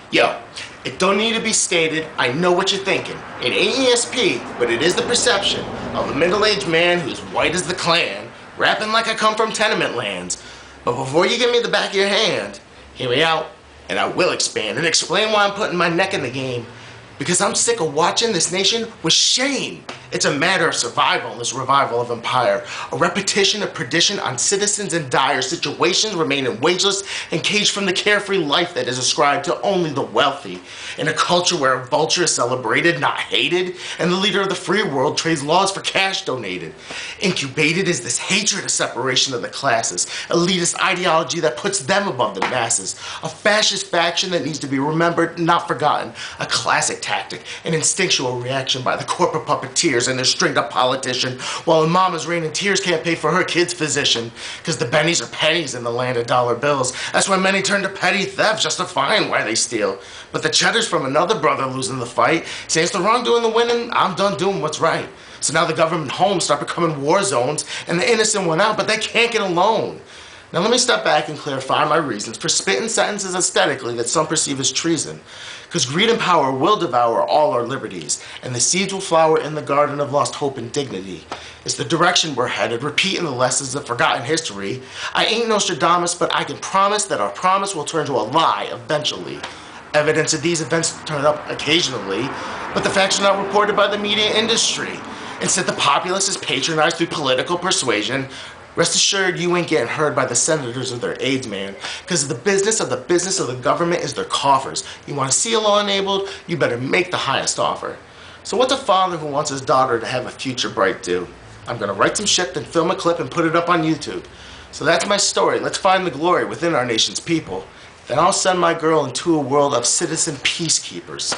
Yo, it don't need to be stated, I know what you're thinking. It ain't ESP, but it is the perception of a middle-aged man who's white as the Klan, rapping like I come from tenement lands. But before you give me the back of your hand, hear me out, and I will expand and explain why I'm putting my neck in the game. Because I'm sick of watching this nation with shame. It's a matter of survival in this revival of empire. A repetition of perdition on citizens in dire situations remaining wageless and caged from the carefree life that is ascribed to only the wealthy. In a culture where a vulture is celebrated, not hated, and the leader of the free world trades laws for cash donated. Incubated is this hatred of separation of the classes, elitist ideology that puts them above the masses, a fascist faction that needs to be remembered, not forgotten, a classic tactic, an instinctual reaction by the corporate puppeteers and their stringed up politician, while a mama's rain in tears can't pay for her kid's physician, because the bennies are pennies in the land of dollar bills. That's why many turn to petty theft justifying why they steal. But the cheddar's from another brother losing the fight, say it's the wrong doing the winning, I'm done doing what's right. So now the government homes start becoming war zones, and the innocent went out, but they can't get a loan. Now let me step back and clarify my reasons for spitting sentences aesthetically that some perceive as treason. Because greed and power will devour all our liberties, and the seeds will flower in the garden of lost hope and dignity. It's the direction we're headed, repeating the lessons of forgotten history. I ain't Nostradamus, but I can promise that our promise will turn to a lie eventually. Evidence of these events turn up occasionally, but the facts are not reported by the media industry. Instead, the populace is patronized through political persuasion. Rest assured, you ain't getting heard by the senators or their aides, man. Because the business of the government is their coffers. You want to see a law enabled, you better make the highest offer. So what's a father who wants his daughter to have a future bright do? I'm going to write some shit, then film a clip and put it up on YouTube. So that's my story. Let's find the glory within our nation's people. Then I'll send my girl into a world of citizen peacekeepers.